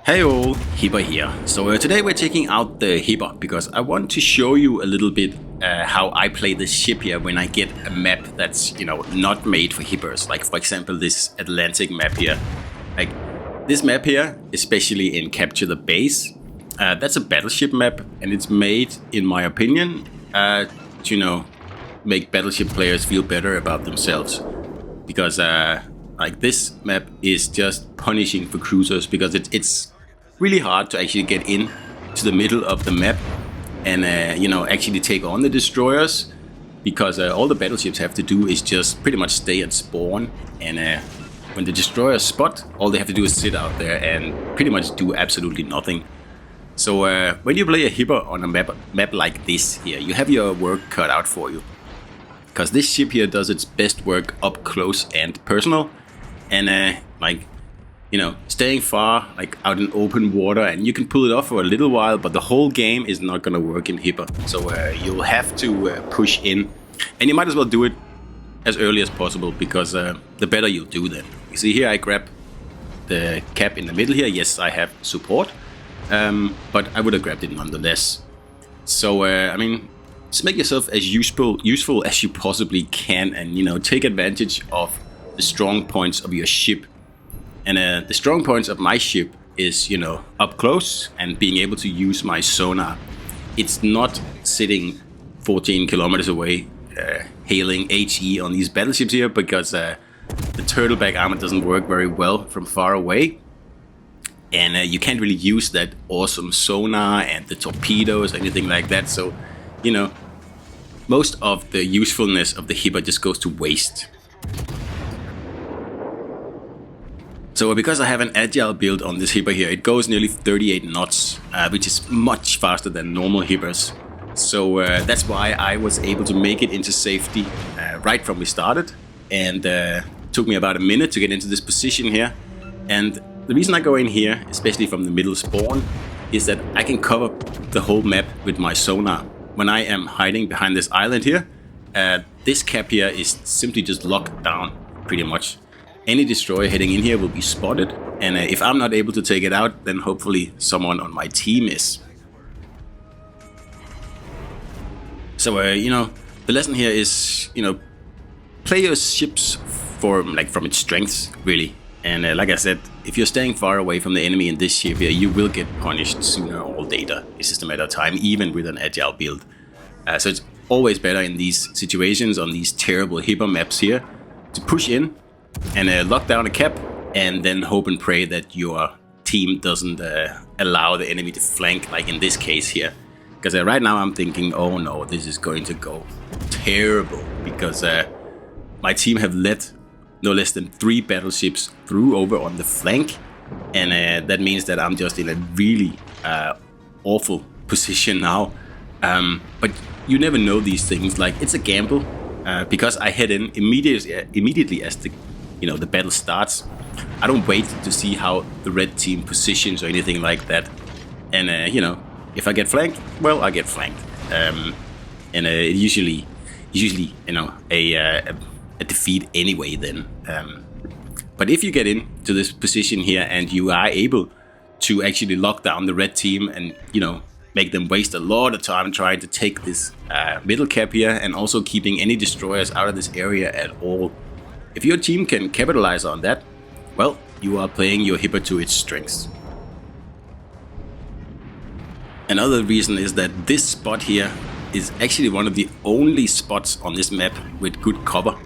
Hey all, Hipper here. So today we're checking out the Hipper because I want to show you a little bit how I play this ship here when I get a map that's, not made for Hippers. Like for example, this Atlantic map here. Like this map here, especially in Capture the Base, that's a battleship map and it's made, in my opinion, to, make battleship players feel better about themselves. Because like this map is just punishing for cruisers because it's really hard to actually get in to the middle of the map and actually take on the destroyers, because all the battleships have to do is just pretty much stay at spawn, and when the destroyers spot, all they have to do is sit out there and pretty much do absolutely nothing. So when you play a Hipper on a map like this here, you have your work cut out for you, because this ship here does its best work up close and personal, and staying far, like out in open water, and you can pull it off for a little while, but the whole game is not gonna work in Hipper. So you'll have to push in, and you might as well do it as early as possible, because the better you'll do then. You see here I grab the cap in the middle here. Yes, I have support, but I would have grabbed it nonetheless. So just make yourself as useful as you possibly can, and take advantage of the strong points of your ship. And the strong points of my ship is, up close and being able to use my sonar. It's not sitting 14 kilometers away, hailing HE on these battleships here, because the turtleback armor doesn't work very well from far away. And you can't really use that awesome sonar and the torpedoes or anything like that. So, most of the usefulness of the Hipper just goes to waste. So because I have an Agile build on this Hipper here, it goes nearly 38 knots, which is much faster than normal Hippers. So that's why I was able to make it into safety right from we started, and took me about a minute to get into this position here. And the reason I go in here, especially from the middle spawn, is that I can cover the whole map with my sonar. When I am hiding behind this island here, this cap here is simply just locked down pretty much. Any destroyer heading in here will be spotted, and if I'm not able to take it out, then hopefully someone on my team is. So the lesson here is, play your ships from its strengths, really. And like I said, if you're staying far away from the enemy in this ship here, you will get punished sooner or later. It's just a matter of time, even with an Agile build. So it's always better in these situations, on these terrible Hipper maps here, to push in and lock down a cap, and then hope and pray that your team doesn't allow the enemy to flank, like in this case here. Because right now I'm thinking, oh no, this is going to go terrible, because my team have let no less than 3 battleships through over on the flank, and that means that I'm just in a really awful position now. But you never know these things. Like, it's a gamble, because I head in immediately as the battle starts. I don't wait to see how the red team positions or anything like that. And if I get flanked, well, I get flanked. And usually a defeat anyway then. But if you get into this position here and you are able to actually lock down the red team and make them waste a lot of time trying to take this middle cap here, and also keeping any destroyers out of this area at all, if your team can capitalize on that, well, you are playing your Hipper to its strengths. Another reason is that this spot here is actually one of the only spots on this map with good cover.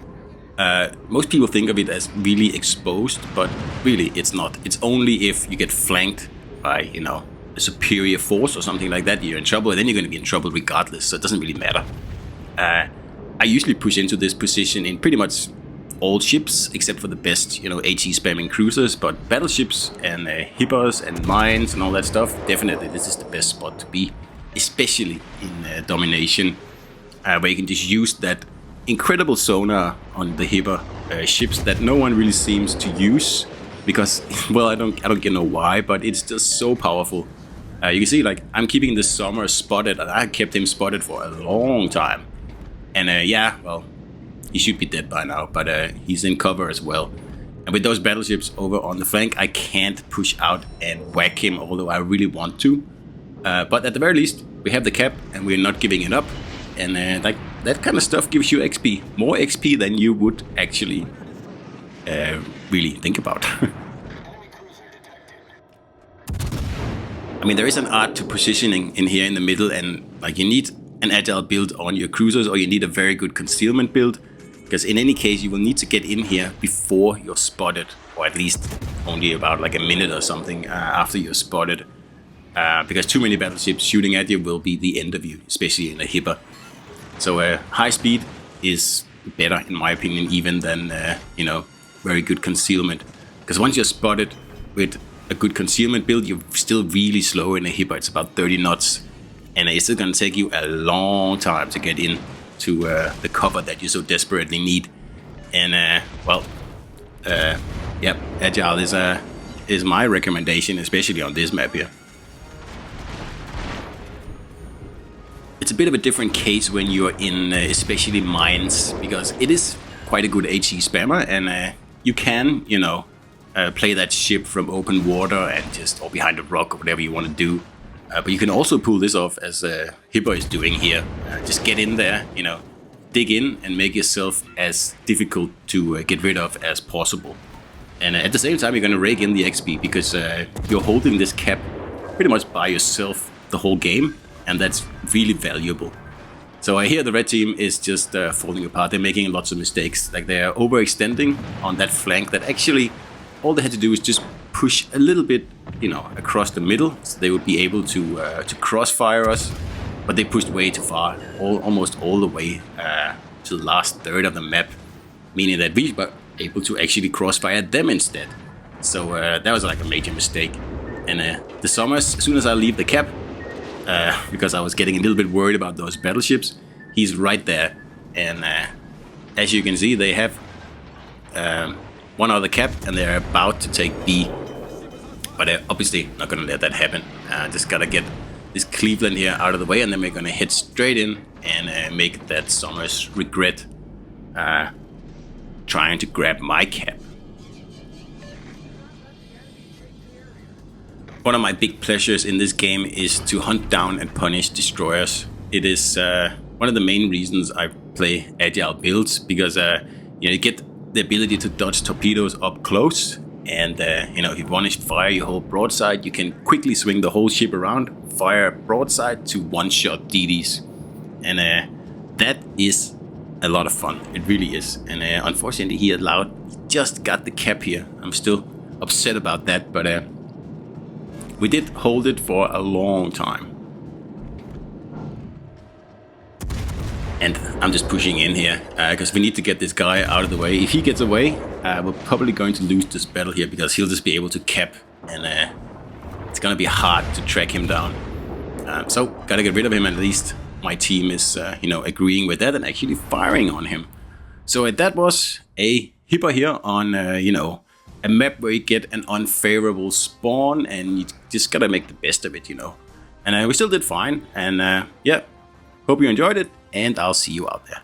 Most people think of it as really exposed, but really it's not. It's only if you get flanked by, a superior force or something like that, you're in trouble, and then you're going to be in trouble regardless, so it doesn't really matter. I usually push into this position in pretty much all ships, except for the best, HE spamming cruisers, but battleships and Hippers and mines and all that stuff, definitely this is the best spot to be, especially in Domination, where you can just use that incredible sonar on the Hipper ships that no one really seems to use, because, well, I don't know why, but it's just so powerful. You can see, like, I'm keeping the Summer spotted, and I kept him spotted for a long time. And yeah, well, he should be dead by now, but he's in cover as well. And And with those battleships over on the flank, I can't push out and whack him, although I really want to. But at the very least, we have the cap and we're not giving it up. And that kind of stuff gives you XP. More XP than you would actually really think about. I mean, there is an art to positioning in here in the middle, and like you need an agile build on your cruisers, or you need a very good concealment build, because in any case you will need to get in here before you're spotted, or at least only about like a minute or something after you're spotted, because too many battleships shooting at you will be the end of you, especially in a hipper. So high speed is better in my opinion even than you know, very good concealment, because once you're spotted with a good concealment build, you're still really slow in a hipper. It's about 30 knots, and it's still gonna take you a long time to get in to the cover that you so desperately need. And yeah, Agile is my recommendation, especially on this map here. It's a bit of a different case when you're in especially mines, because it is quite a good HE spammer, and you can, you know, play that ship from open water and just, or behind a rock or whatever you want to do. But you can also pull this off as Hipper is doing here. Just get in there, you know, dig in and make yourself as difficult to get rid of as possible. And at the same time, you're going to rake in the XP, because you're holding this cap pretty much by yourself the whole game, and that's really valuable. So I hear the red team is just falling apart. They're making lots of mistakes. Like they're overextending on that flank that actually all they had to do is just push a little bit, you know, across the middle, so they would be able to crossfire us. But they pushed way too far, almost all the way to the last third of the map, meaning that we were able to actually crossfire them instead. So that was like a major mistake. And the Summers, as soon as I leave the cap, because I was getting a little bit worried about those battleships, he's right there. And as you can see, they have one other cap, and they're about to take B. But they're obviously not going to let that happen. Just got to get this Cleveland here out of the way, and then we're going to head straight in and make that Summers regret trying to grab my cap. One of my big pleasures in this game is to hunt down and punish destroyers. It is one of the main reasons I play Agile builds, because you know, you get the ability to dodge torpedoes up close, and you know, if you want to fire your whole broadside, you can quickly swing the whole ship around, fire broadside to one-shot DDs, and that is a lot of fun. It really is. And unfortunately, he just got the cap here. I'm still upset about that, but we did hold it for a long time. And I'm just pushing in here, because we need to get this guy out of the way. If he gets away, we're probably going to lose this battle here, because he'll just be able to cap, and it's gonna be hard to track him down. So, gotta get rid of him. At least my team is, you know, agreeing with that and actually firing on him. So that was a Hipper here on, you know, a map where you get an unfavorable spawn, and you just gotta make the best of it, you know. And we still did fine, and yeah, hope you enjoyed it, and I'll see you out there.